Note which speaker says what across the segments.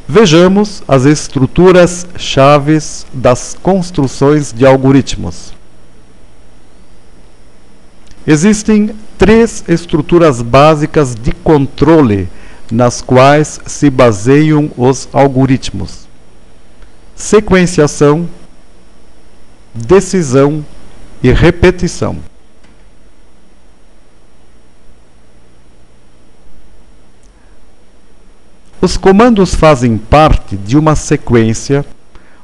Speaker 1: Vejamos as estruturas chaves das construções de algoritmos. Existem três estruturas básicas de controle nas quais se baseiam os algoritmos: sequenciação, decisão e repetição. Os comandos fazem parte de uma sequência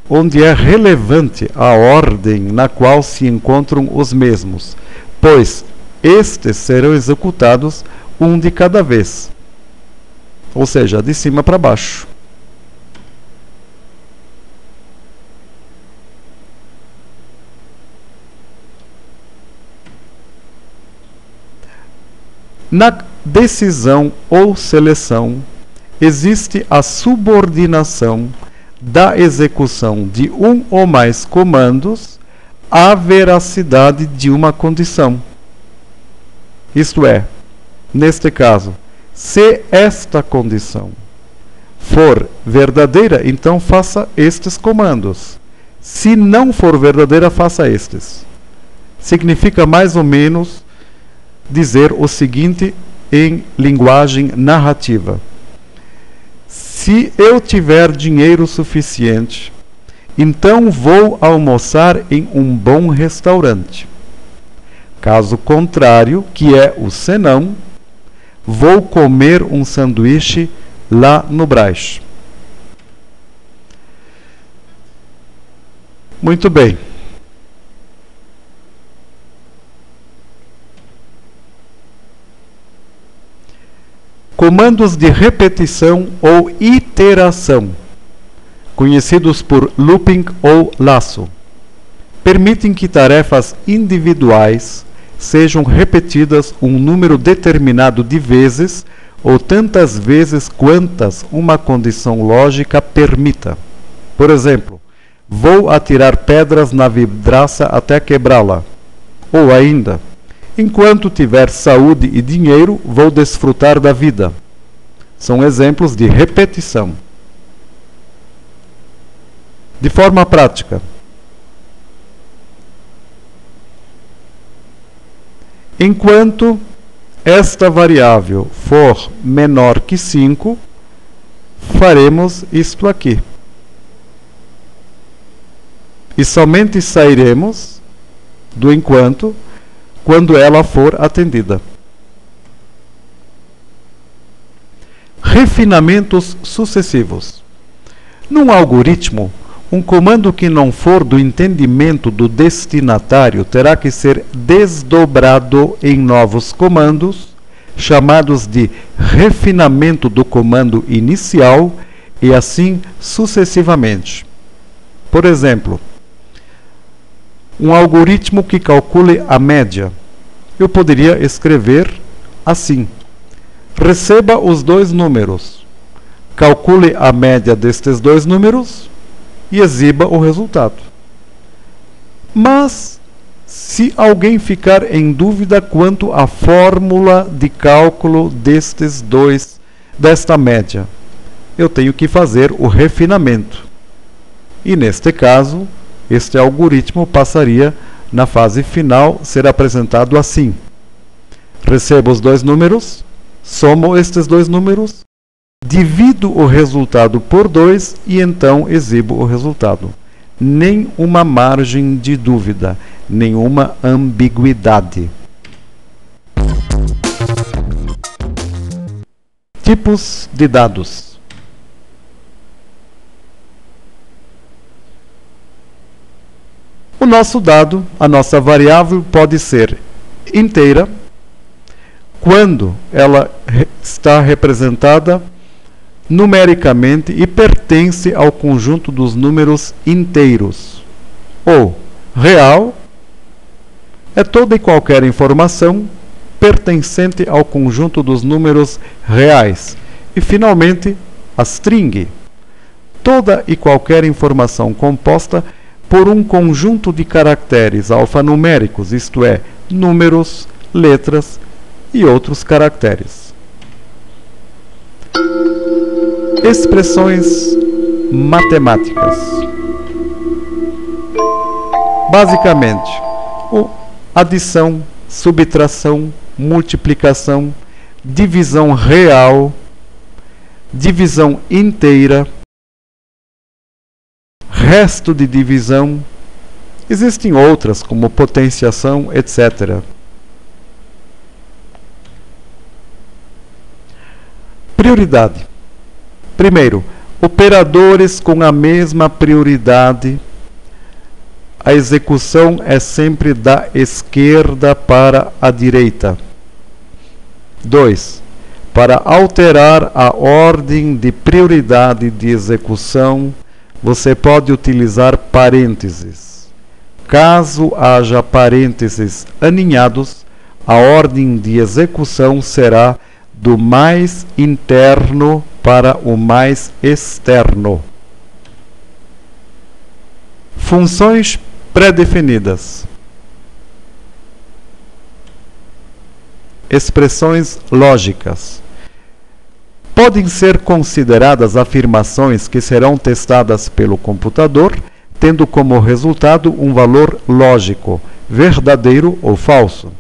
Speaker 1: onde é relevante a ordem na qual se encontram os mesmos, pois estes serão executados um de cada vez, ou seja, de cima para baixo. Na decisão ou seleção, existe a subordinação da execução de um ou mais comandos à veracidade de uma condição. Isto é, neste caso, se esta condição for verdadeira, então faça estes comandos. Se não for verdadeira, faça estes. Significa mais ou menos dizer o seguinte em linguagem narrativa: se eu tiver dinheiro suficiente, então vou almoçar em um bom restaurante. Caso contrário, que é o senão, vou comer um sanduíche lá no Brás. Muito bem. Comandos de repetição ou iteração, conhecidos por looping ou laço, permitem que tarefas individuais sejam repetidas um número determinado de vezes ou tantas vezes quantas uma condição lógica permita. Por exemplo, vou atirar pedras na vidraça até quebrá-la. Ou ainda, enquanto tiver saúde e dinheiro, vou desfrutar da vida. São exemplos de repetição. De forma prática, enquanto esta variável for menor que 5, faremos isto aqui. E somente sairemos do enquanto quando ela for atendida. Refinamentos sucessivos. Num algoritmo, um comando que não for do entendimento do destinatário terá que ser desdobrado em novos comandos, chamados de refinamento do comando inicial, e assim sucessivamente. Por exemplo, um algoritmo que calcule a média. Eu poderia escrever assim: receba os dois números, calcule a média destes dois números e exiba o resultado. Mas, se alguém ficar em dúvida quanto à fórmula de cálculo desta média, eu tenho que fazer o refinamento. E neste caso, este algoritmo passaria na fase final ser apresentado assim: recebo os dois números, somo estes dois números, divido o resultado por 2 e então exibo o resultado. Nenhuma margem de dúvida, nenhuma ambiguidade. Tipos de dados. O nosso dado, a nossa variável, pode ser inteira, quando ela está representada numericamente e pertence ao conjunto dos números inteiros. Ou real é toda e qualquer informação pertencente ao conjunto dos números reais. E, finalmente, a string, toda e qualquer informação composta por um conjunto de caracteres alfanuméricos, isto é, números, letras e outros caracteres. Expressões matemáticas. Basicamente, adição, subtração, multiplicação, divisão real, divisão inteira, resto de divisão. Existem outras, como potenciação, etc. Prioridade. Primeiro, operadores com a mesma prioridade. A execução é sempre da esquerda para a direita. 2. Para alterar a ordem de prioridade de execução, você pode utilizar parênteses. Caso haja parênteses aninhados, a ordem de execução será do mais interno para o mais externo. Funções pré-definidas. Expressões lógicas. Podem ser consideradas afirmações que serão testadas pelo computador, tendo como resultado um valor lógico, verdadeiro ou falso.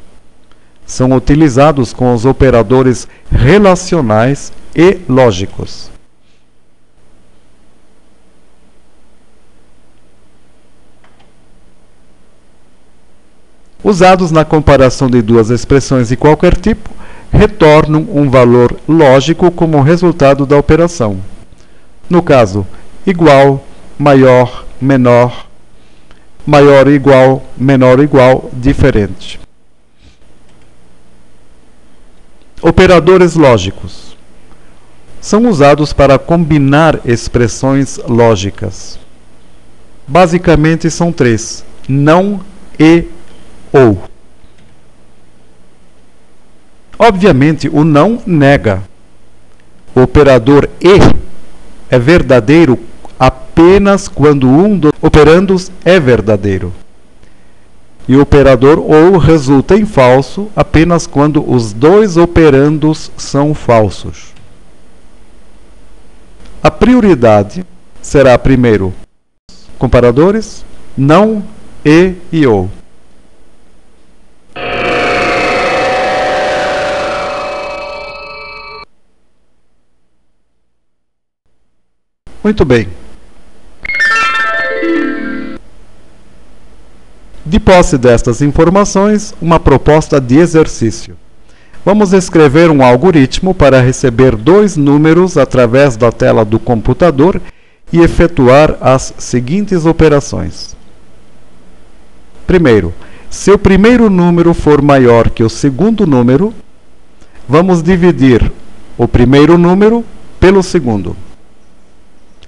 Speaker 1: São utilizados com os operadores relacionais e lógicos. Usados na comparação de duas expressões de qualquer tipo, retornam um valor lógico como resultado da operação. No caso, igual, maior, menor, maior ou igual, menor ou igual, diferente. Operadores lógicos. São usados para combinar expressões lógicas. Basicamente são três: não, e, ou. Obviamente, o não nega. O operador e é verdadeiro apenas quando um dos operandos é verdadeiro. E o operador ou resulta em falso apenas quando os dois operandos são falsos. A prioridade será primeiro comparadores, não, e ou. Muito bem. De posse destas informações, uma proposta de exercício. Vamos escrever um algoritmo para receber dois números através da tela do computador e efetuar as seguintes operações. Primeiro, se o primeiro número for maior que o segundo número, vamos dividir o primeiro número pelo segundo.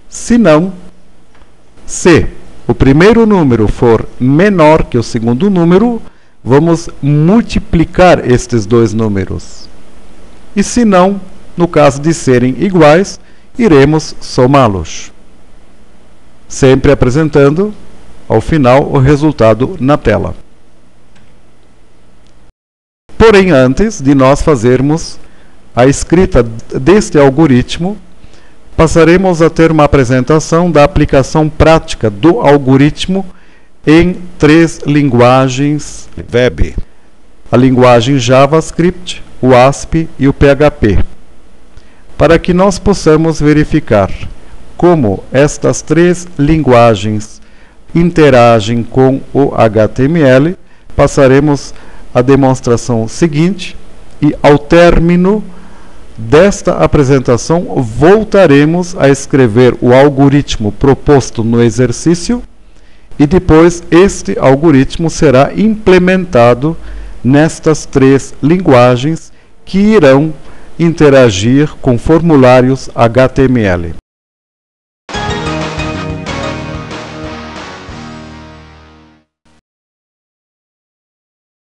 Speaker 1: Se não, se o primeiro número for menor que o segundo número, vamos multiplicar estes dois números. E se não, no caso de serem iguais, iremos somá-los. Sempre apresentando, ao final, o resultado na tela. Porém, antes de nós fazermos a escrita deste algoritmo, passaremos a ter uma apresentação da aplicação prática do algoritmo em três linguagens web: a linguagem JavaScript, o ASP e o PHP, para que nós possamos verificar como estas três linguagens interagem com o HTML. Passaremos a demonstração seguinte e, ao término desta apresentação, voltaremos a escrever o algoritmo proposto no exercício e depois este algoritmo será implementado nestas três linguagens que irão interagir com formulários HTML.